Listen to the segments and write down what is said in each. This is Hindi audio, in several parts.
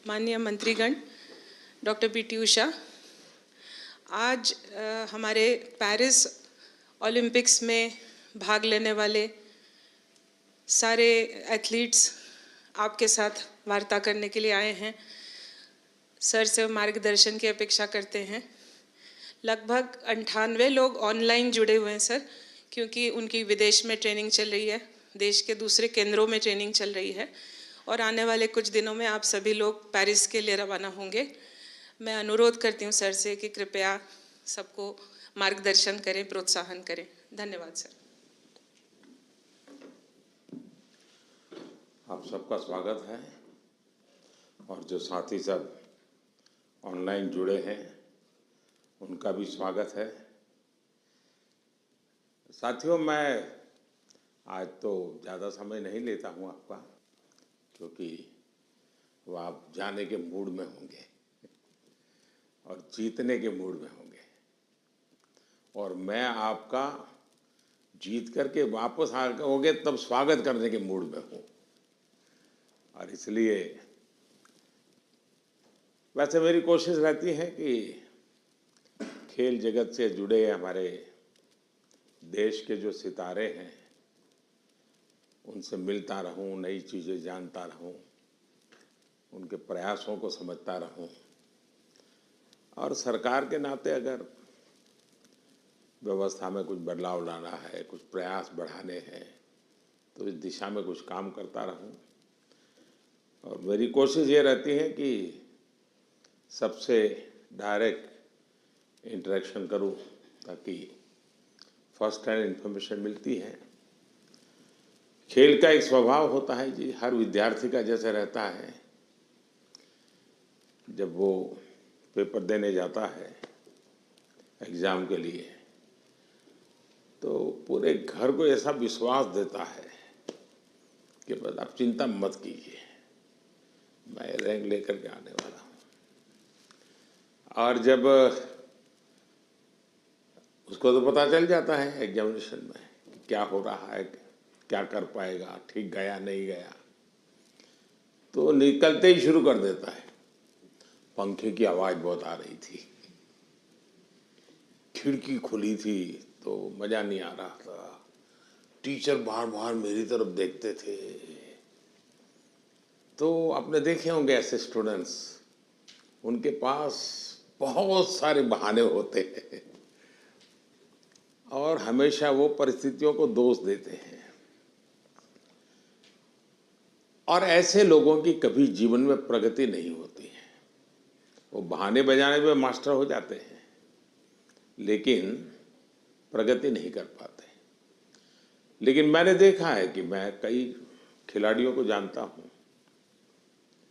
माननीय मंत्रीगण, डॉक्टर पी.टी. उषा, आज हमारे पेरिस ओलंपिक्स में भाग लेने वाले सारे एथलीट्स आपके साथ वार्ता करने के लिए आए हैं। सर से मार्गदर्शन की अपेक्षा करते हैं। लगभग 98 लोग ऑनलाइन जुड़े हुए हैं सर, क्योंकि उनकी विदेश में ट्रेनिंग चल रही है, देश के दूसरे केंद्रों में ट्रेनिंग चल रही है और आने वाले कुछ दिनों में आप सभी लोग पेरिस के लिए रवाना होंगे। मैं अनुरोध करती हूँ सर से कि कृपया सबको मार्गदर्शन करें, प्रोत्साहन करें। धन्यवाद सर। आप सबका स्वागत है और जो साथी सब ऑनलाइन जुड़े हैं उनका भी स्वागत है। साथियों, मैं आज तो ज़्यादा समय नहीं लेता हूँ आपका, क्योंकि वो आप जाने के मूड में होंगे और जीतने के मूड में होंगे और मैं आपका जीत करके वापस आओगे तब स्वागत करने के मूड में हूँ। और इसलिए वैसे मेरी कोशिश रहती है कि खेल जगत से जुड़े हमारे देश के जो सितारे हैं उनसे मिलता रहूं, नई चीज़ें जानता रहूं, उनके प्रयासों को समझता रहूं और सरकार के नाते अगर व्यवस्था में कुछ बदलाव लाना है, कुछ प्रयास बढ़ाने हैं तो इस दिशा में कुछ काम करता रहूं। और मेरी कोशिश ये रहती है कि सबसे डायरेक्ट इंटरेक्शन करूं ताकि फर्स्ट हैंड इन्फॉर्मेशन मिलती है। खेल का एक स्वभाव होता है जी, हर विद्यार्थी का जैसे रहता है, जब वो पेपर देने जाता है एग्ज़ाम के लिए तो पूरे घर को ऐसा विश्वास देता है कि बस आप चिंता मत कीजिए, मैं रैंक लेकर के आने वाला हूँ। और जब उसको तो पता चल जाता है एग्जामिनेशन में कि क्या हो रहा है, क्या कर पाएगा, ठीक गया नहीं गया, तो निकलते ही शुरू कर देता है। पंखे की आवाज़ बहुत आ रही थी, खिड़की खुली थी तो मज़ा नहीं आ रहा था, टीचर बार बार मेरी तरफ देखते थे। तो आपने देखे होंगे ऐसे स्टूडेंट्स, उनके पास बहुत सारे बहाने होते हैं और हमेशा वो परिस्थितियों को दोष देते हैं और ऐसे लोगों की कभी जीवन में प्रगति नहीं होती है। वो बहाने बजाने में मास्टर हो जाते हैं लेकिन प्रगति नहीं कर पाते। लेकिन मैंने देखा है कि मैं कई खिलाड़ियों को जानता हूँ,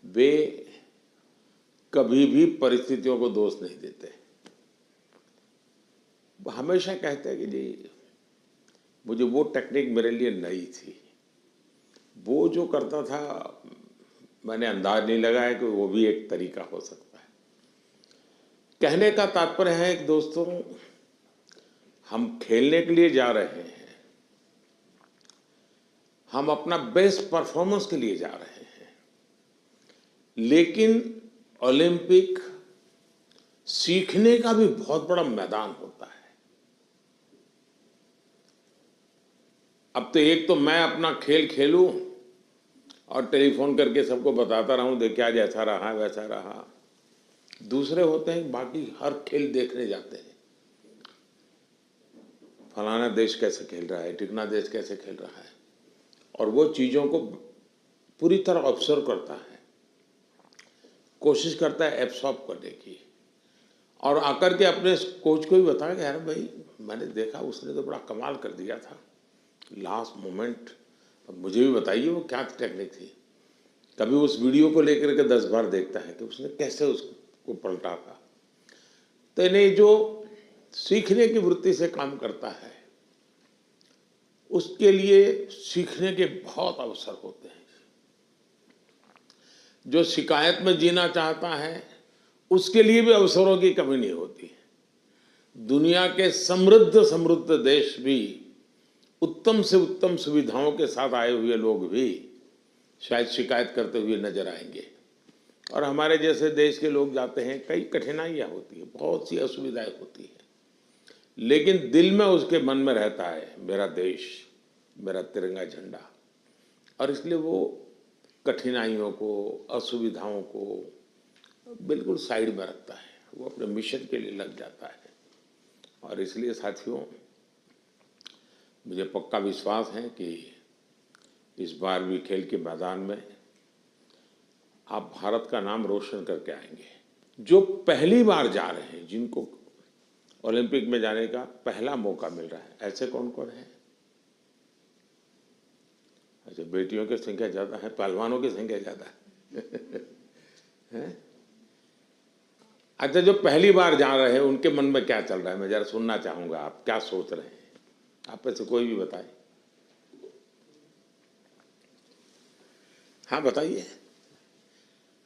वे कभी भी परिस्थितियों को दोष नहीं देते। वो हमेशा कहते हैं कि जी मुझे वो टेक्निक मेरे लिए नई थी, वो जो करता था मैंने अंदाज नहीं लगाया कि वो भी एक तरीका हो सकता है। कहने का तात्पर्य है कि दोस्तों, हम खेलने के लिए जा रहे हैं, हम अपना बेस्ट परफॉर्मेंस के लिए जा रहे हैं, लेकिन ओलंपिक सीखने का भी बहुत बड़ा मैदान होता है। अब तो एक तो मैं अपना खेल खेलूं और टेलीफोन करके सबको बताता रहूं, देखिए आज ऐसा रहा वैसा रहा। दूसरे होते हैं बाकी हर खेल देखने जाते हैं, फलाना देश कैसे खेल रहा है, टिकना देश कैसे खेल रहा है, और वो चीज़ों को पूरी तरह ऑब्जर्व करता है, कोशिश करता है एब्सॉर्ब करने की और आकर के अपने कोच को भी बताया कि यार भाई मैंने देखा उसने तो बड़ा कमाल कर दिया था लास्ट मोमेंट, अब मुझे भी बताइए वो क्या टेक्निक थी। कभी उस वीडियो को लेकर के 10 बार देखता है कि उसने कैसे उसको पलटा था। तो इन्हें जो सीखने की वृत्ति से काम करता है उसके लिए सीखने के बहुत अवसर होते हैं। जो शिकायत में जीना चाहता है उसके लिए भी अवसरों की कमी नहीं होती है। दुनिया के समृद्ध समृद्ध देश भी, उत्तम से उत्तम सुविधाओं के साथ आए हुए लोग भी शायद शिकायत करते हुए नजर आएंगे, और हमारे जैसे देश के लोग जाते हैं, कई कठिनाइयाँ होती है, बहुत सी असुविधाएं होती है, लेकिन दिल में उसके मन में रहता है मेरा देश, मेरा तिरंगा झंडा, और इसलिए वो कठिनाइयों को, असुविधाओं को बिल्कुल साइड में रखता है, वो अपने मिशन के लिए लग जाता है। और इसलिए साथियों, मुझे पक्का विश्वास है कि इस बार भी खेल के मैदान में आप भारत का नाम रोशन करके आएंगे। जो पहली बार जा रहे हैं, जिनको ओलंपिक में जाने का पहला मौका मिल रहा है, ऐसे कौन कौन है? अच्छा, बेटियों की संख्या ज्यादा है, पहलवानों की संख्या ज्यादा है? अच्छा, जो पहली बार जा रहे हैं उनके मन में क्या चल रहा है, मैं जरा सुनना चाहूंगा, आप क्या सोच रहे हैं? आप में से कोई भी बताए। हाँ बताइए,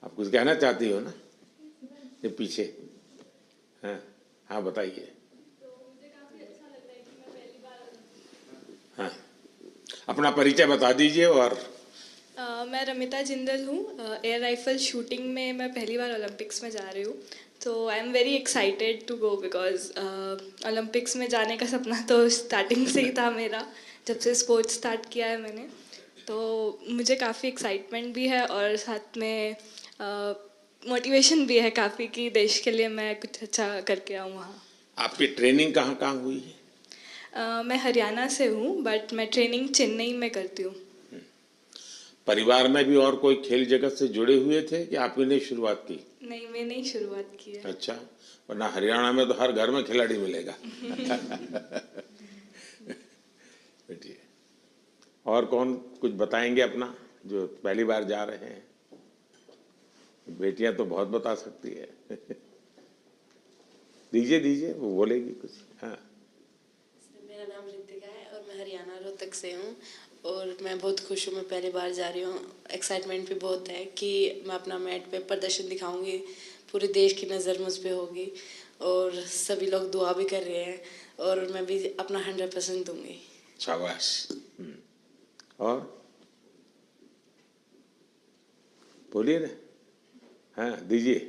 आप कुछ कहना चाहती हो ना? ये पीछे, हाँ हाँ बताइए। हाँ, अपना परिचय बता दीजिए। और मैं रमिता जिंदल हूँ। एयर राइफल शूटिंग में मैं पहली बार ओलंपिक्स में जा रही हूँ, तो I am very excited to go because Olympics में जाने का सपना तो स्टार्टिंग से ही था मेरा, जब से स्पोर्ट्स स्टार्ट किया है मैंने। तो मुझे काफ़ी एक्साइटमेंट भी है और साथ में मोटिवेशन भी है काफ़ी कि देश के लिए मैं कुछ अच्छा करके आऊँ वहाँ। आपकी ट्रेनिंग कहाँ कहाँ हुई है? मैं हरियाणा से हूँ, बट मैं ट्रेनिंग चेन्नई में करती हूँ। परिवार में भी और कोई खेल जगत से जुड़े हुए थे कि आप ही ने शुरुआत की? नहीं, मैंने ही शुरुआत की है। अच्छा, वरना हरियाणा में तो हर घर में खिलाड़ी मिलेगा। बैठिए। और कौन कुछ बताएंगे अपना, जो पहली बार जा रहे हैं? बेटियां तो बहुत बता सकती है। दीजिए दीजिए, वो बोलेगी कुछ। हाँ, मेरा नाम रितिका है और मैं हरियाणा रोहतक से हूँ और मैं बहुत खुश हूँ, मैं पहली बार जा रही हूँ। एक्साइटमेंट भी बहुत है कि मैं अपना मैट पे प्रदर्शन दिखाऊंगी, पूरे देश की नज़र मुझ पे होगी और सभी लोग दुआ भी कर रहे हैं और मैं भी अपना 100% दूंगी। शाबाश। और बोलिए ना। हाँ दीजिए,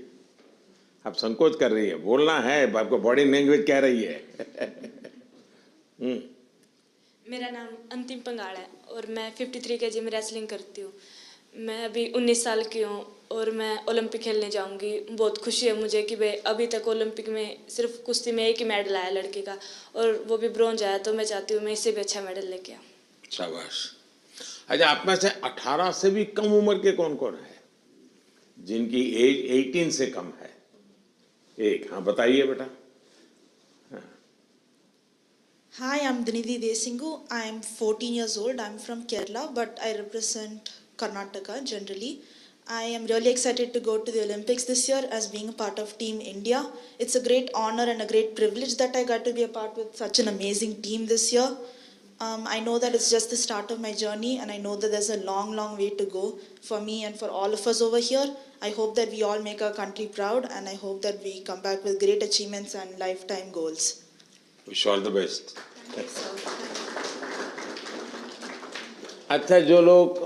आप संकोच कर रही है, बोलना है, आपको बॉडी लैंग्वेज कह रही है। मेरा नाम अंतिम पंगाड़ है और मैं 53 kg में रेसलिंग करती हूँ। मैं अभी 19 साल की हूँ और मैं ओलंपिक खेलने जाऊँगी। बहुत खुशी है मुझे कि भाई अभी तक ओलंपिक में सिर्फ कुश्ती में एक ही मेडल आया लड़के का, और वो भी ब्रॉन्ज आया, तो मैं चाहती हूँ मैं इससे भी अच्छा मेडल लेके आऊँ। शाबाश। अच्छा, आप में से 18 से भी कम उम्र के कौन कौन है जिनकी एज 18 से कम है? एक, हाँ बताइए बेटा। Hi, I'm Dinidhi Desingu. I'm 14 years old. I'm from Kerala, but I represent Karnataka generally. I am really excited to go to the Olympics this year as being a part of Team India. It's a great honor and a great privilege that I got to be a part with such an amazing team this year. I know that it's just the start of my journey, and I know that there's a long, long way to go for me and for all of us over here. I hope that we all make our country proud, and I hope that we come back with great achievements and lifetime goals. Wish all the best. अच्छा, जो लोग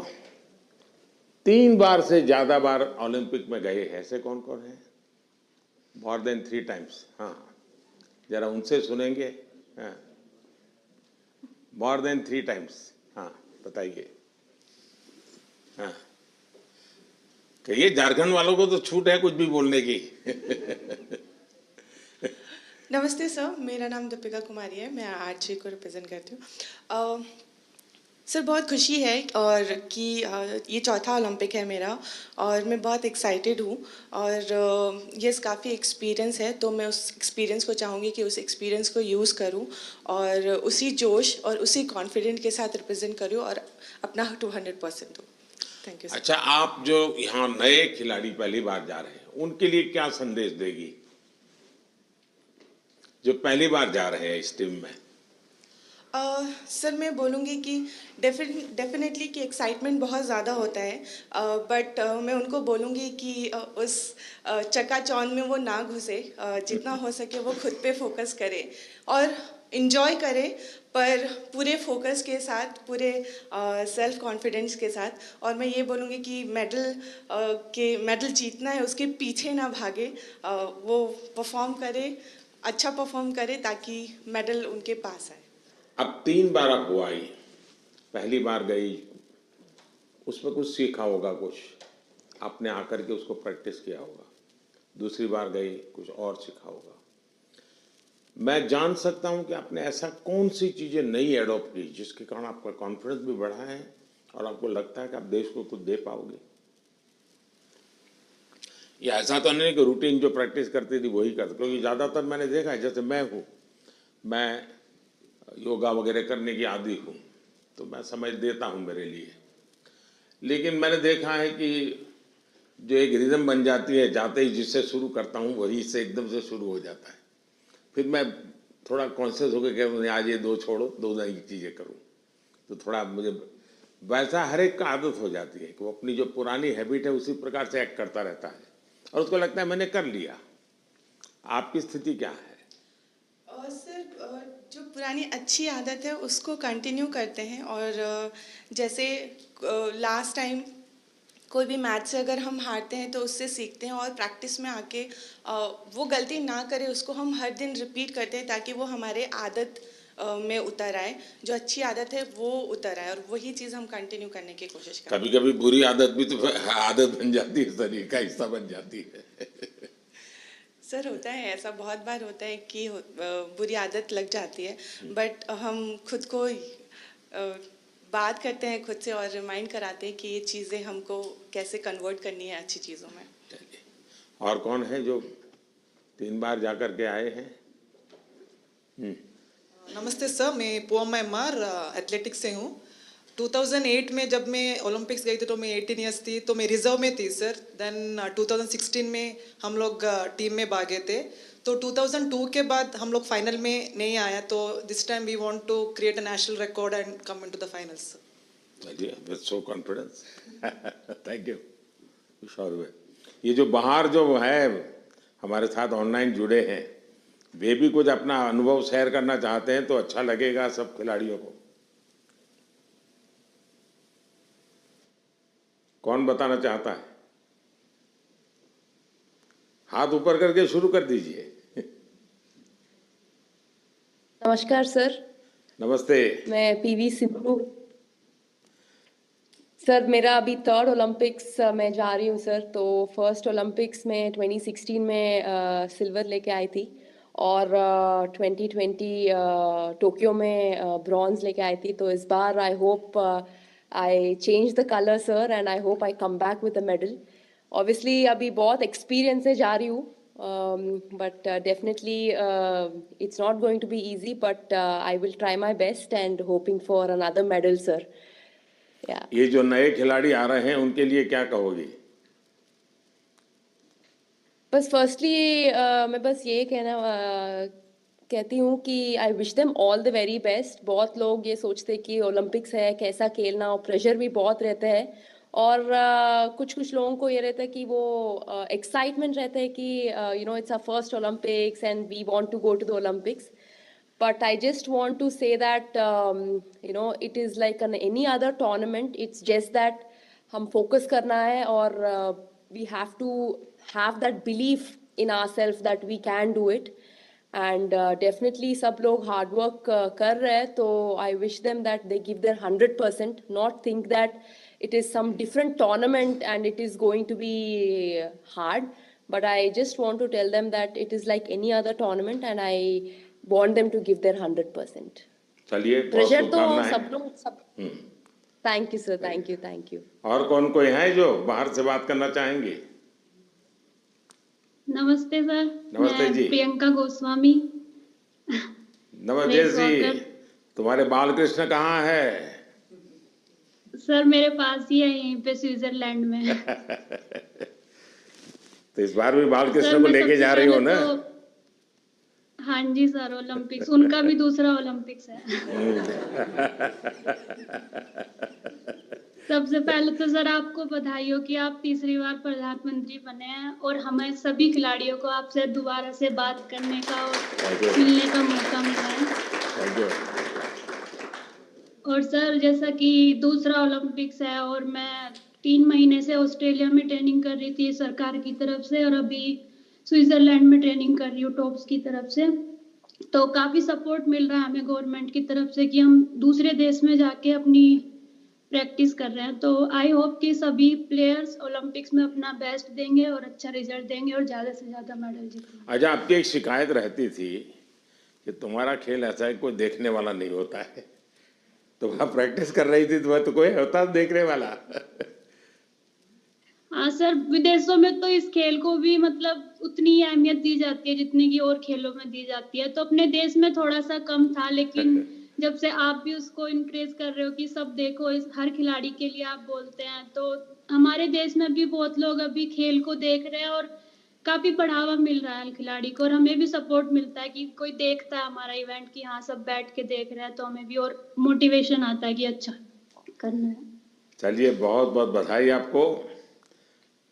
3 बार से ज्यादा बार ओलंपिक में गए हैं, ऐसे कौन कौन है? More than 3 times। हाँ, जरा उनसे सुनेंगे। हाँ, मोर देन 3 times। हाँ बताइए। हाँ, कहिए, झारखंड वालों को तो छूट है कुछ भी बोलने की। नमस्ते सर, मेरा नाम दीपिका कुमारी है, मैं आरजे को रिप्रेजेंट करती हूँ। सर बहुत खुशी है और कि ये चौथा ओलंपिक है मेरा और मैं बहुत एक्साइटेड हूँ और ये काफ़ी एक्सपीरियंस है, तो मैं उस एक्सपीरियंस को चाहूँगी कि उस एक्सपीरियंस को यूज़ करूँ और उसी जोश और उसी कॉन्फिडेंट के साथ रिप्रेजेंट करूँ और अपना 200% दूँ। Thank you sir. अच्छा, आप जो यहाँ नए खिलाड़ी पहली बार जा रहे हैं, उनके लिए क्या संदेश देगी, जो पहली बार जा रहे हैं इस टीम में? सर मैं बोलूँगी कि डेफिनेटली कि एक्साइटमेंट बहुत ज़्यादा होता है, बट मैं उनको बोलूँगी कि उस चकाचौंध में वो ना घुसे, जितना हो सके वो खुद पे फोकस करे और इंजॉय करें, पर पूरे फोकस के साथ, पूरे सेल्फ कॉन्फिडेंस के साथ। और मैं ये बोलूँगी कि मेडल जीतना है, उसके पीछे ना भागे, वो परफॉर्म करे, अच्छा परफॉर्म करे ताकि मेडल उनके पास आए। अब 3 बार आप हो आई, पहली बार गई, उसमें कुछ सीखा होगा, कुछ आपने आकर के उसको प्रैक्टिस किया होगा। दूसरी बार गई, कुछ और सीखा होगा। मैं जान सकता हूं कि आपने ऐसा कौन सी चीज़ें नई एडॉप्ट की जिसके कारण आपका कॉन्फिडेंस भी बढ़ा है और आपको लगता है कि आप देश को कुछ दे पाओगे? या ऐसा तो नहीं कि रूटीन जो प्रैक्टिस करती थी वही करते, क्योंकि ज़्यादातर मैंने देखा है, जैसे मैं हूँ, मैं योगा वगैरह करने की आदी हूँ, तो मैं समझ देता हूँ मेरे लिए। लेकिन मैंने देखा है कि जो एक रिदम बन जाती है, जाते ही जिससे शुरू करता हूँ वही से एकदम से शुरू हो जाता है। फिर मैं थोड़ा कॉन्शियस होकर कह रहा आज ये 2 छोड़ो, 2 नई चीज़ें करूँ, तो थोड़ा मुझे वैसा हर एक का आदत हो जाती है कि वो अपनी जो पुरानी हैबिट है उसी प्रकार से एक्ट करता रहता है और उसको लगता है मैंने कर लिया। आपकी स्थिति क्या है? सर, जो पुरानी अच्छी आदत है उसको कंटिन्यू करते हैं, और जैसे लास्ट टाइम कोई भी मैच से अगर हम हारते हैं तो उससे सीखते हैं और प्रैक्टिस में आके वो गलती ना करें, उसको हम हर दिन रिपीट करते हैं ताकि वो हमारे आदत में उतर आए, जो अच्छी आदत है वो उतर आए, और वही चीज़ हम कंटिन्यू करने की कोशिश करते हैं। कभी कभी बुरी आदत भी तो आदत बन जाती है, शरीर का हिस्सा बन जाती है। सर, होता है ऐसा, बहुत बार होता है कि बुरी आदत लग जाती है, बट हम खुद को बात करते हैं खुद से और रिमाइंड कराते हैं कि ये चीज़ें हमको कैसे कन्वर्ट करनी है अच्छी चीज़ों में। और कौन है जो 3 बार जाकर के आए हैं? नमस्ते सर, मैं पोअम एमआर एथलेटिक्स से हूँ। 2008 में जब मैं ओलंपिक्स गई थी तो मैं 18 ईयर्स थी, तो मैं रिजर्व में थी सर। देन 2016 में हम लोग टीम में भागे थे, तो 2002 के बाद हम लोग फाइनल में नहीं आया, तो this time we want to create a national record and come into the finals. With so confidence, thank you. Sure. ये जो बाहर जो है हमारे साथ ऑनलाइन जुड़े हैं, वे भी कुछ अपना अनुभव शेयर करना चाहते हैं तो अच्छा लगेगा सब खिलाड़ियों को। कौन बताना चाहता है? हाथ ऊपर करके शुरू कर दीजिए। नमस्कार सर। नमस्ते। मैं पीवी सिंधु। सर, मेरा अभी 3rd ओलंपिक्स में जा रही हूँ सर। तो फर्स्ट ओलंपिक्स में 2016 में सिल्वर लेके आई थी, और 2020 टोक्यो में ब्रॉन्ज लेके आई थी। तो इस बार I hope I change the colour sir, and I hope I come back with a medal. Obviously अभी बहुत एक्सपीरियंस से जा रही हूँ, but definitely it's not going to be easy, but I will try my best and hoping for another medal sir. Yeah. ये जो नए खिलाड़ी आ रहे हैं उनके लिए क्या कहोगी? बस फर्स्टली मैं बस ये कहती हूँ कि I wish them all the very best. बहुत लोग ये सोचते हैं कि ओलंपिक्स है कैसा खेलना, और प्रेशर भी बहुत रहता है, और कुछ लोगों को ये रहता है कि वो एक्साइटमेंट रहता है कि you know it's a first Olympics and we want to go to the Olympics. But I just want to say that you know it is like any other tournament. It's just that हम focus करना है, और we have to have that belief in ourselves that we can do it. And definitely सब लोग hard work कर रहे हैं, तो I wish them that they give their 100%, not think that it is some different tournament and it is going to be hard. But I just want to tell them that it is like any other tournament, and I want them to give their 100%. चलिए, प्रेशर तो सब लोग सब। Thank you sir, thank you. और कौन कोई है जो बाहर से बात करना चाहेंगे? नमस्ते सर। नमस्ते जी। प्रियंका गोस्वामी। नमस्ते जी। तुम्हारे बालकृष्ण कहाँ है? सर मेरे पास ही है, यहीं पे स्विट्जरलैंड में। तो इस बार भी बालकृष्ण को लेके जा रही हो ना? हाँ जी सर, ओलंपिक्स उनका भी दूसरा ओलंपिक्स है। सबसे पहले तो सर आपको बधाई हो कि आप तीसरी बार प्रधानमंत्री बने हैं और हमें सभी खिलाड़ियों को आपसे दोबारा से बात करने का और मिलने का मौका मिला है। और सर जैसा कि दूसरा ओलंपिक्स है और मैं 3 महीने से ऑस्ट्रेलिया में ट्रेनिंग कर रही थी सरकार की तरफ से और अभी स्विट्जरलैंड में ट्रेनिंग कर रही हूँ टॉप्स की तरफ से। तो काफ़ी सपोर्ट मिल रहा है हमें गवर्नमेंट की तरफ से कि हम दूसरे देश में जाके अपनी प्रैक्टिस कर रहे हैं। तो आई होप कि सभी प्लेयर्स ओलंपिक्स में अपना बेस्ट देंगे और अच्छा रिजल्ट देंगे और ज़्यादा से ज़्यादा मेडल जीतेंगे। अच्छा, आपकी एक शिकायत रहती थी कि तुम्हारा खेल ऐसा है कोई देखने वाला नहीं होता है। तो वहाँ प्रैक्टिस कर रही थी तो कोई होता देखने वाला? हाँ सर, विदेशों में तो इस खेल को भी मतलब उतनी ही अहमियत दी जाती है जितनी की और खेलों में दी जाती है। तो अपने देश में थोड़ा सा कम था, लेकिन जब से आप भी उसको इनक्रेज कर रहे हो कि सब देखो, इस हर खिलाड़ी के लिए आप बोलते हैं, तो हमारे देश में भी बहुत लोग अभी खेल को देख रहे हैं और काफी बढ़ावा मिल रहा है खिलाड़ी को। और हमें भी सपोर्ट मिलता है कि कोई देखता है हमारा इवेंट कि हाँ सब बैठ के देख रहे हैं, तो हमें भी और मोटिवेशन आता है कि अच्छा करना है। चलिए, बहुत बहुत बधाई आपको।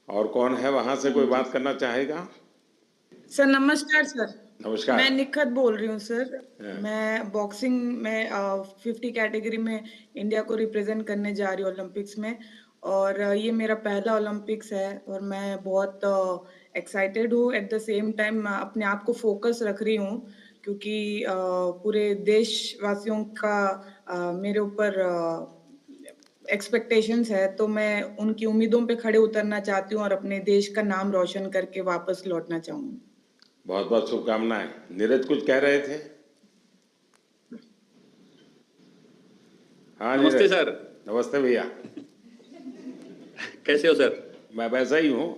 और कौन है वहां से कोई बात करना चाहेगा? सर नमस्कार सर। नमस्कार। मैं निखत बोल रही हूँ सर। मैं बॉक्सिंग में 50 कैटेगरी में इंडिया को रिप्रेजेंट करने जा रही हूँ ओलंपिक्स में, और ये मेरा पहला ओलंपिक्स है और मैं बहुत एक्साइटेड हूँ। एट द सेम टाइम अपने आप को फोकस रख रही हूँ क्योंकि पूरे देशवासियों का मेरे ऊपर एक्सपेक्टेशंस है, तो मैं उनकी उम्मीदों पे खड़े उतरना चाहती हूँ और अपने देश का नाम रोशन करके वापस लौटना चाहूँगी। बहुत बहुत शुभकामनाएं। नीरज कुछ कह रहे थे? हाँ नमस्ते सर। नमस्ते भैया। कैसे हो सर? मैं वैसा ही हूँ।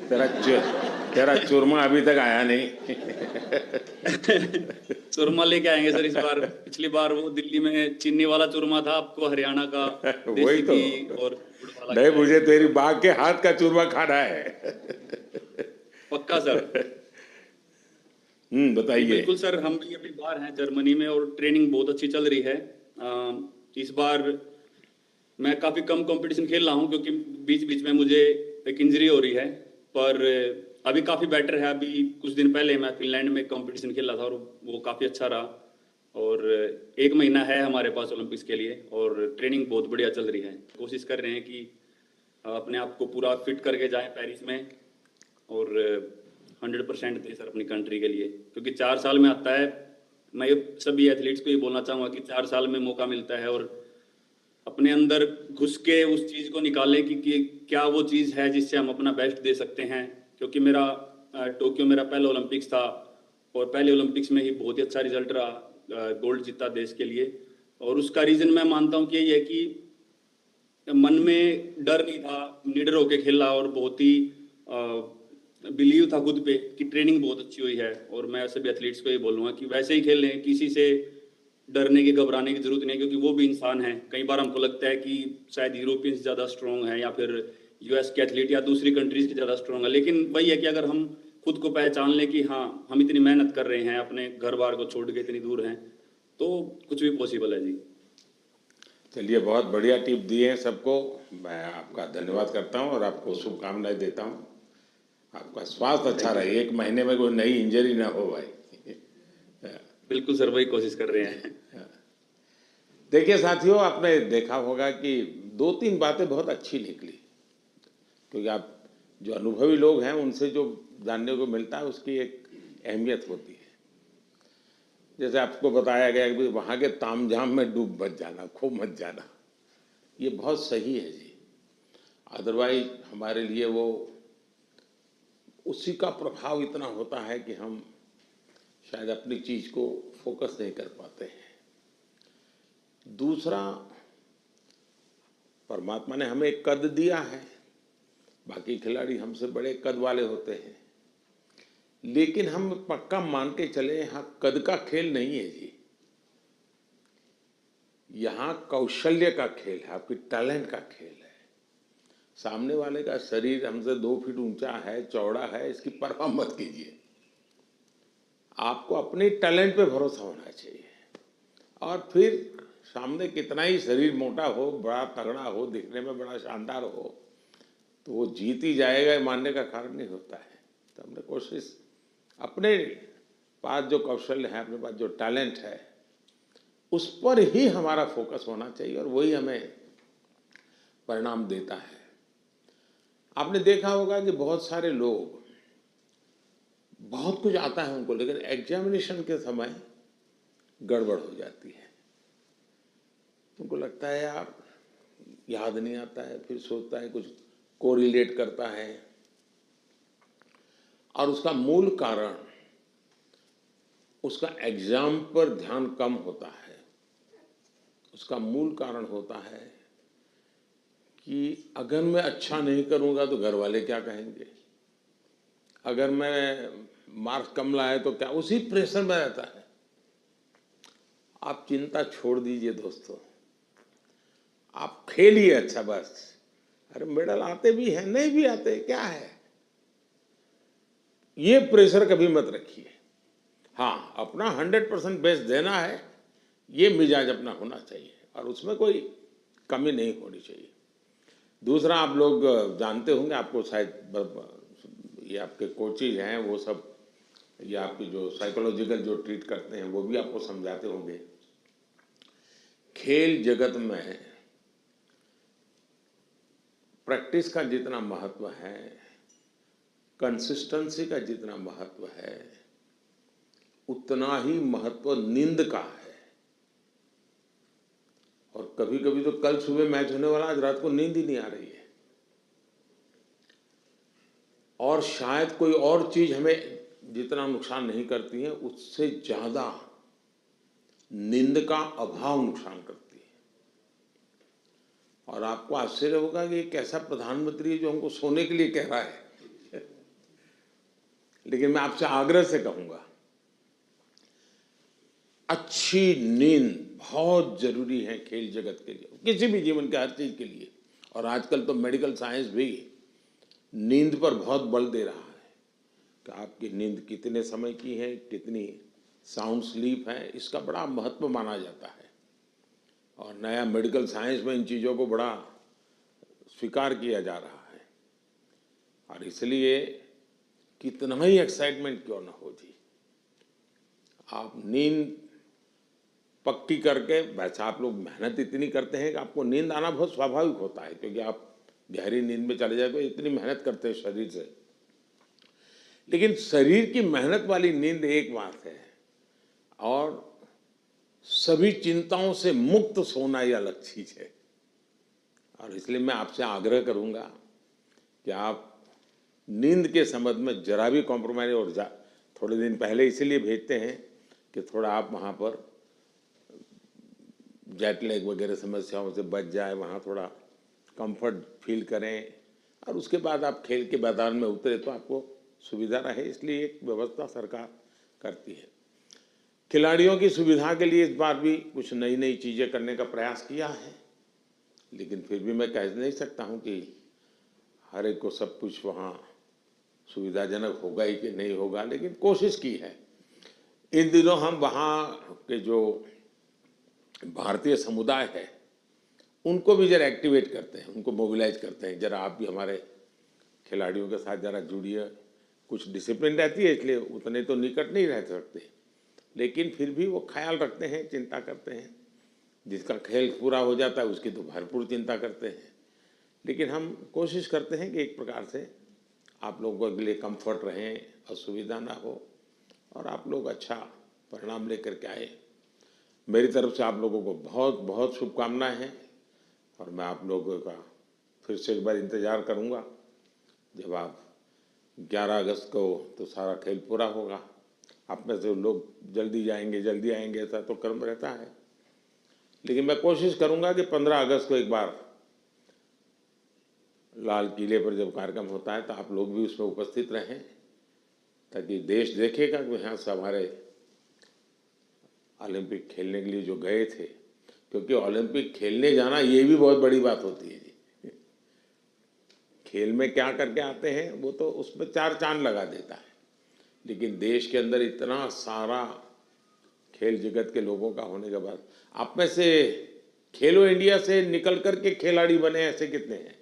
तेरा चूरमा अभी तक आया नहीं। चूरमा लेके आएंगे सर इस बार। पिछली बार वो दिल्ली में चीनी वाला चूरमा था, आपको हरियाणा का वही तो। और नहीं, मुझे तेरी बाघ के हाथ का चूरमा खाना है। पक्का सर। बताइए। बिल्कुल सर, हम भी अभी बाहर हैं जर्मनी में और ट्रेनिंग बहुत अच्छी चल रही है। इस बार मैं काफी कम कंपटीशन खेल रहा हूँ क्योंकि बीच बीच में मुझे एक इंजरी हो रही है, पर अभी काफी बेटर है। अभी कुछ दिन पहले मैं फिनलैंड में कंपटीशन खेला था और वो काफी अच्छा रहा। और 1 महीना है हमारे पास ओलंपिक्स के लिए और ट्रेनिंग बहुत बढ़िया चल रही है। कोशिश कर रहे हैं कि अपने आप को पूरा फिट करके जाएं पेरिस में और 100% दे सर अपनी कंट्री के लिए, क्योंकि 4 साल में आता है। मैं सभी एथलीट्स को ये बोलना चाहूँगा कि 4 साल में मौका मिलता है और अपने अंदर घुस के उस चीज़ को निकालें कि क्या वो चीज़ है जिससे हम अपना बेस्ट दे सकते हैं। क्योंकि मेरा टोक्यो मेरा पहला ओलंपिक्स था और पहले ओलंपिक्स में ही बहुत ही अच्छा रिजल्ट रहा, गोल्ड जीता देश के लिए। और उसका रीज़न मैं मानता हूँ कि यही है कि मन में डर नहीं था, निडर होकर खेला और बहुत ही बिलीव था खुद पे कि ट्रेनिंग बहुत अच्छी हुई है। और मैं सभी एथलीट्स को ये बोलूँगा कि वैसे ही खेल लें, किसी से डरने की घबराने की जरूरत नहीं है, क्योंकि वो भी इंसान है। कई बार हमको लगता है कि शायद यूरोपियंस ज़्यादा स्ट्रॉन्ग है या फिर यूएस के एथलीट या दूसरी कंट्रीज के ज़्यादा स्ट्रॉन्ग है, लेकिन वही है कि अगर हम खुद को पहचान लें कि हाँ हम इतनी मेहनत कर रहे हैं, अपने घर बार को छोड़ के इतनी दूर हैं, तो कुछ भी पॉसिबल है जी। चलिए, बहुत बढ़िया टिप दिए हैं सबको। मैं आपका धन्यवाद करता हूं और आपको शुभकामनाएं देता हूं। आपका स्वास्थ्य अच्छा रहे, 1 महीने में कोई नई इंजरी ना हो भाई। बिल्कुल सर, वही कोशिश कर रहे हैं। देखिए साथियों, आपने देखा होगा कि 2-3 बातें बहुत अच्छी निकली, क्योंकि आप जो अनुभवी लोग हैं उनसे जो जानने को मिलता है उसकी एक अहमियत होती है। जैसे आपको बताया गया कि वहाँ के तामझाम में डूब मत जाना, खो मत जाना, ये बहुत सही है जी। अदरवाइज हमारे लिए वो उसी का प्रभाव इतना होता है कि हम शायद अपनी चीज़ को फोकस नहीं कर पाते हैं। दूसरा, परमात्मा ने हमें एक कद दिया है, बाकी खिलाड़ी हमसे बड़े कद वाले होते हैं, लेकिन हम पक्का मान के चले यहाँ कद का खेल नहीं है जी, यहाँ कौशल्य का खेल है, आपकी टैलेंट का खेल है। सामने वाले का शरीर हमसे 2 फीट ऊंचा है, चौड़ा है, इसकी परवाह मत कीजिए। आपको अपने टैलेंट पे भरोसा होना चाहिए और फिर सामने कितना ही शरीर मोटा हो, बड़ा तगड़ा हो, दिखने में बड़ा शानदार हो, तो वो जीत ही जाएगा ये मानने का कारण नहीं होता है। तो हमने कोशिश, अपने पास जो कौशल है, अपने पास जो टैलेंट है, उस पर ही हमारा फोकस होना चाहिए और वही हमें परिणाम देता है। आपने देखा होगा कि बहुत सारे लोग, बहुत कुछ आता है उनको, लेकिन एग्जामिनेशन के समय गड़बड़ हो जाती है। उनको लगता है यार याद नहीं आता है, फिर सोचता है, कुछ कोरिलेट करता है, और उसका मूल कारण उसका एग्जाम पर ध्यान कम होता है। उसका मूल कारण होता है कि अगर मैं अच्छा नहीं करूंगा तो घर वाले क्या कहेंगे, अगर मैं मार्क्स कम लाए तो क्या, उसी प्रेशर में रहता है। आप चिंता छोड़ दीजिए दोस्तों, आप खेलिए अच्छा बस। अरे मेडल आते भी हैं, नहीं भी आते, क्या है, ये प्रेशर कभी मत रखिए। हाँ, अपना 100% बेस्ट देना है, ये मिजाज अपना होना चाहिए और उसमें कोई कमी नहीं होनी चाहिए। दूसरा, आप लोग जानते होंगे, आपको शायद ये आपके कोचेज हैं वो सब, ये आपकी जो साइकोलॉजिकल जो ट्रीट करते हैं वो भी आपको समझाते होंगे। खेल जगत में प्रैक्टिस का जितना महत्व है, कंसिस्टेंसी का जितना महत्व है, उतना ही महत्व नींद का है। और कभी कभी तो कल सुबह मैच होने वाला, आज रात को नींद ही नहीं आ रही है, और शायद कोई और चीज हमें जितना नुकसान नहीं करती है, उससे ज्यादा नींद का अभाव नुकसान करती है। और आपको आश्चर्य होगा कि एक ऐसा प्रधानमंत्री है जो हमको सोने के लिए कह रहा है लेकिन मैं आपसे आग्रह से कहूंगा, अच्छी नींद बहुत जरूरी है खेल जगत के लिए, किसी भी जीवन के हर चीज के लिए। और आजकल तो मेडिकल साइंस भी नींद पर बहुत बल दे रहा है कि आपकी नींद कितने समय की है, कितनी साउंड स्लीप है, इसका बड़ा महत्व माना जाता है। और नया मेडिकल साइंस में इन चीज़ों को बड़ा स्वीकार किया जा रहा है। और इसलिए कितना ही एक्साइटमेंट क्यों ना हो जी, आप नींद पक्की करके, वैसे आप लोग मेहनत इतनी करते हैं कि आपको नींद आना बहुत स्वाभाविक होता है, क्योंकि आप गहरी नींद में चले जाए तो इतनी मेहनत करते हैं शरीर से। लेकिन शरीर की मेहनत वाली नींद एक बात है, और सभी चिंताओं से मुक्त सोना ये अलग चीज है। और इसलिए मैं आपसे आग्रह करूंगा कि आप नींद के संबंध में जरा भी कॉम्प्रोमाइज, और थोड़े दिन पहले इसीलिए भेजते हैं कि थोड़ा आप वहाँ पर जेट लैग वगैरह समस्याओं से बच जाए, वहाँ थोड़ा कंफर्ट फील करें, और उसके बाद आप खेल के मैदान में उतरे तो आपको सुविधा रहे, इसलिए एक व्यवस्था सरकार करती है। खिलाड़ियों की सुविधा के लिए इस बार भी कुछ नई नई चीज़ें करने का प्रयास किया है, लेकिन फिर भी मैं कह नहीं सकता हूँ कि हर एक को सब कुछ वहाँ सुविधाजनक होगा ही कि नहीं होगा, लेकिन कोशिश की है। इन दिनों हम वहाँ के जो भारतीय समुदाय है उनको भी जरा एक्टिवेट करते हैं, उनको मोबिलाइज करते हैं, जरा आप भी हमारे खिलाड़ियों के साथ जरा जुड़िए। कुछ डिसिप्लिन रहती है, इसलिए उतने तो निकट नहीं रह सकते, लेकिन फिर भी वो ख्याल रखते हैं, चिंता करते हैं। जिसका खेल पूरा हो जाता है उसकी तो भरपूर चिंता करते हैं। लेकिन हम कोशिश करते हैं कि एक प्रकार से आप लोगों के लिए कंफर्ट रहें, असुविधा ना हो, और आप लोग अच्छा परिणाम लेकर के आए। मेरी तरफ से आप लोगों को बहुत बहुत शुभकामनाएं हैं, और मैं आप लोगों का फिर से एक बार इंतज़ार करूंगा जब आप 11 अगस्त को तो सारा खेल पूरा होगा। आप में से लोग जल्दी जाएंगे, जल्दी आएंगे, ऐसा तो क्रम रहता है, लेकिन मैं कोशिश करूंगा कि 15 अगस्त को एक बार लाल किले पर जब कार्यक्रम होता है तो आप लोग भी उसमें उपस्थित रहें, ताकि देश देखेगा कि यहाँ से हमारे ओलंपिक खेलने के लिए जो गए थे, क्योंकि ओलंपिक खेलने जाना ये भी बहुत बड़ी बात होती है जी। खेल में क्या करके आते हैं वो तो उसमें 4 चांद लगा देता है, लेकिन देश के अंदर इतना सारा खेल जगत के लोगों का होने के बाद आप में से खेलो इंडिया से निकल कर के खिलाड़ी बने ऐसे कितने हैं?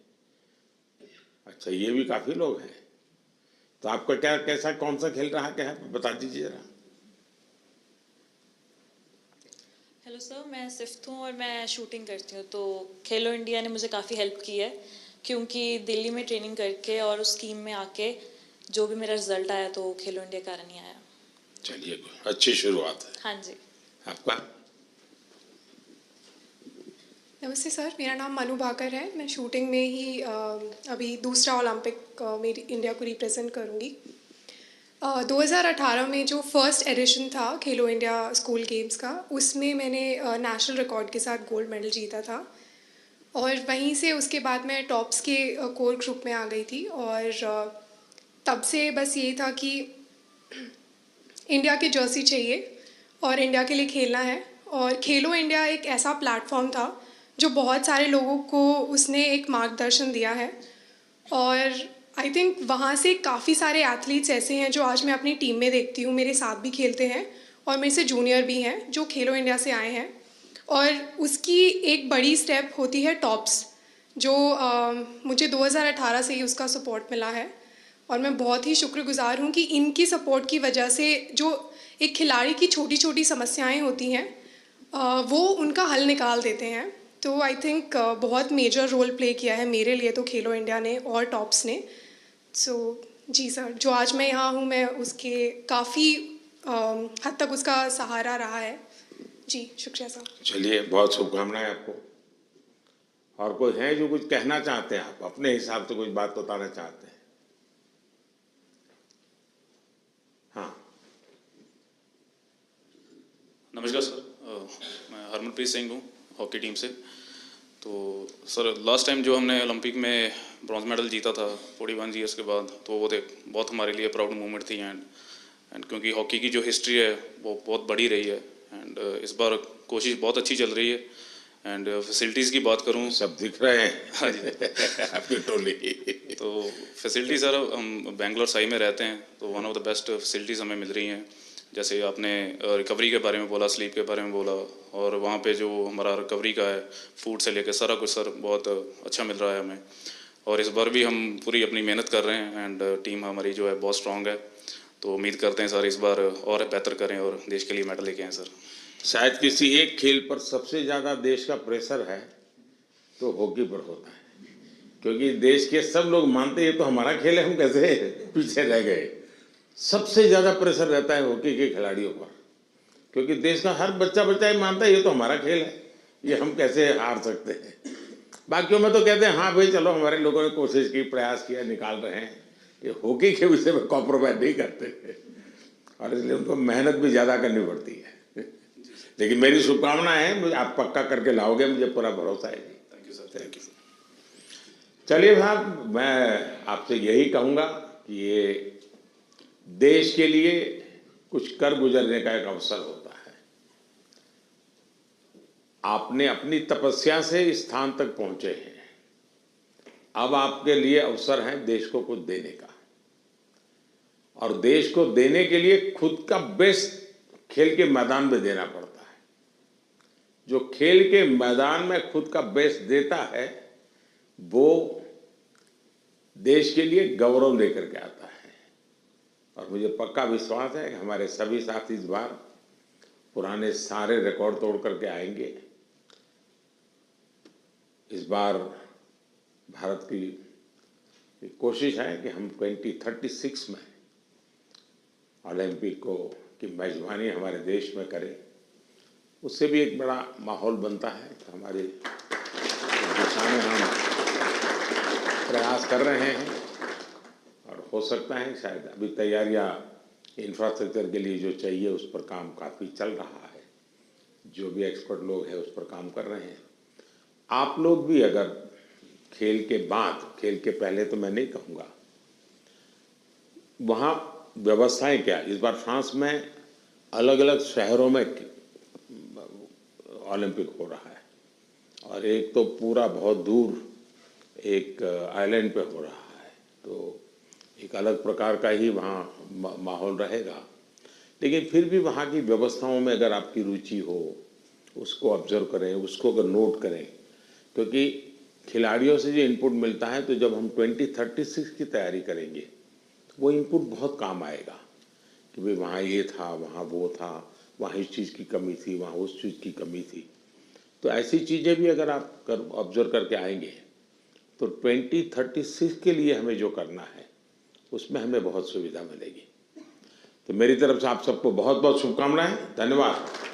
अच्छा, ये भी काफ़ी लोग हैं। तो आपका क्या कैसा कौन सा खेल रहा क्या है, बता दीजिए जरा। हेलो सर, मैं सिफ्थ हूँ और मैं शूटिंग करती हूँ। तो खेलो इंडिया ने मुझे काफ़ी हेल्प की है, क्योंकि दिल्ली में ट्रेनिंग करके और उस टीम में आके जो भी मेरा रिजल्ट आया तो खेलो इंडिया कारण ही आया। चलिए, अच्छी शुरुआत है। हाँ जी। आपका? नमस्ते सर, मेरा नाम मनु भाकर है। मैं शूटिंग में ही अभी दूसरा ओलंपिक मेरी इंडिया को रिप्रेजेंट करूँगी। 2018 में जो फर्स्ट एडिशन था खेलो इंडिया स्कूल गेम्स का, उसमें मैंने नेशनल रिकॉर्ड के साथ गोल्ड मेडल जीता था। और वहीं से उसके बाद मैं टॉप्स के कोर ग्रुप में आ गई थी। और तब से बस ये था कि इंडिया की जर्सी चाहिए और इंडिया के लिए खेलना है। और खेलो इंडिया एक ऐसा प्लेटफॉर्म था जो बहुत सारे लोगों को उसने एक मार्गदर्शन दिया है। और आई थिंक वहाँ से काफ़ी सारे एथलीट्स ऐसे हैं जो आज मैं अपनी टीम में देखती हूँ, मेरे साथ भी खेलते हैं और मेरे से जूनियर भी हैं जो खेलो इंडिया से आए हैं। और उसकी एक बड़ी स्टेप होती है टॉप्स, जो मुझे 2018 से ही उसका सपोर्ट मिला है। और मैं बहुत ही शुक्रगुजार हूँ कि इनकी सपोर्ट की वजह से जो एक खिलाड़ी की छोटी छोटी समस्याएं होती हैं वो उनका हल निकाल देते हैं। तो आई थिंक बहुत मेजर रोल प्ले किया है मेरे लिए तो खेलो इंडिया ने और टॉप्स ने। सो जी सर, जो आज मैं यहाँ हूँ मैं उसके काफ़ी हद तक उसका सहारा रहा है। जी शुक्रिया सर। चलिए, बहुत शुभकामनाएं आपको। और कोई है जो कुछ कहना चाहते हैं, आप अपने हिसाब से कुछ बात बताना चाहते हैं? हाँ, नमस्कार सर, मैं हरमनप्रीत सिंह हूँ हॉकी टीम से। तो सर, लास्ट टाइम जो हमने ओलंपिक में ब्रॉन्ज मेडल जीता था 41 ईयर्स के बाद, तो वो बहुत हमारे लिए प्राउड मोमेंट थी। एंड क्योंकि हॉकी की जो हिस्ट्री है वो बहुत बड़ी रही है। एंड इस बार कोशिश बहुत अच्छी चल रही है। एंड फैसिलिटीज़ की बात करूँ, सब दिख रहे हैं। हाँ जी आपकी टोली। तो फैसिलिटी सर, हम बेंगलोर साई में रहते हैं, तो one of the best facilities हमें मिल रही हैं। जैसे आपने रिकवरी के बारे में बोला, स्लीप के बारे में बोला, और वहाँ पे जो हमारा रिकवरी का है, फूड से लेकर सारा कुछ सर बहुत अच्छा मिल रहा है हमें। और इस बार भी हम पूरी अपनी मेहनत कर रहे हैं एंड टीम हमारी जो है बहुत स्ट्रांग है। तो उम्मीद करते हैं सर इस बार और बेहतर करें और देश के लिए मेडल लेके आएँ सर। शायद किसी एक खेल पर सबसे ज़्यादा देश का प्रेशर है तो हॉकी पर होता है, क्योंकि देश के सब लोग मानते हैं ये तो हमारा खेल है, हम कैसे पीछे रह गए। सबसे ज़्यादा प्रेशर रहता है हॉकी के खिलाड़ियों पर, क्योंकि देश का हर बच्चा ये मानता है ये तो हमारा खेल है, ये हम कैसे हार सकते हैं। बाकियों में तो कहते हैं हाँ भाई चलो हमारे लोगों ने कोशिश की, प्रयास किया, निकाल रहे हैं। ये हॉकी के विषय में कॉम्प्रोमाइज नहीं करते और इसलिए उनको मेहनत भी ज़्यादा करनी पड़ती है। लेकिन मेरी शुभकामना है, मुझे आप पक्का करके लाओगे, मुझे पूरा भरोसा है। Thank you sir, thank you. चलिए साहब, मैं आपसे यही कहूँगा कि ये देश के लिए कुछ कर गुजरने का एक अवसर होता है। आपने अपनी तपस्या से इस स्थान तक पहुँचे हैं, अब आपके लिए अवसर है देश को कुछ देने का। और देश को देने के लिए खुद का बेस्ट खेल के मैदान में देना पड़ता है। जो खेल के मैदान में खुद का बेस्ट देता है वो देश के लिए गौरव लेकर के आता है। और मुझे पक्का विश्वास है कि हमारे सभी साथी इस बार पुराने सारे रिकॉर्ड तोड़ करके आएंगे। इस बार भारत की कोशिश है कि हम 2036 में ओलंपिक की मेजबानी हमारे देश में करें। उससे भी एक बड़ा माहौल बनता है कि हमारे दिशा में हम प्रयास कर रहे हैं। और हो सकता है शायद अभी तैयारियां इंफ्रास्ट्रक्चर के लिए जो चाहिए उस पर काम काफ़ी चल रहा है। जो भी एक्सपर्ट लोग हैं उस पर काम कर रहे हैं। आप लोग भी अगर खेल के बाद, खेल के पहले तो मैं नहीं कहूँगा, वहाँ व्यवस्थाएं क्या, इस बार फ्रांस में अलग अलग शहरों में ओलंपिक हो रहा है और एक तो पूरा बहुत दूर एक आइलैंड पे हो रहा है, तो एक अलग प्रकार का ही वहाँ माहौल रहेगा। लेकिन फिर भी वहाँ की व्यवस्थाओं में अगर आपकी रुचि हो, उसको ऑब्जर्व करें, उसको अगर नोट करें, क्योंकि खिलाड़ियों से जो इनपुट मिलता है, तो जब हम 2036 की तैयारी करेंगे तो वो इनपुट बहुत काम आएगा कि भाई वहाँ ये था, वहाँ वो था, वहाँ इस चीज़ की कमी थी, वहाँ उस चीज़ की कमी थी। तो ऐसी चीज़ें भी अगर आप ऑब्जर्व करके आएंगे तो 2036 के लिए हमें जो करना है उसमें हमें बहुत सुविधा मिलेगी। तो मेरी तरफ से आप सबको बहुत बहुत शुभकामनाएं। धन्यवाद।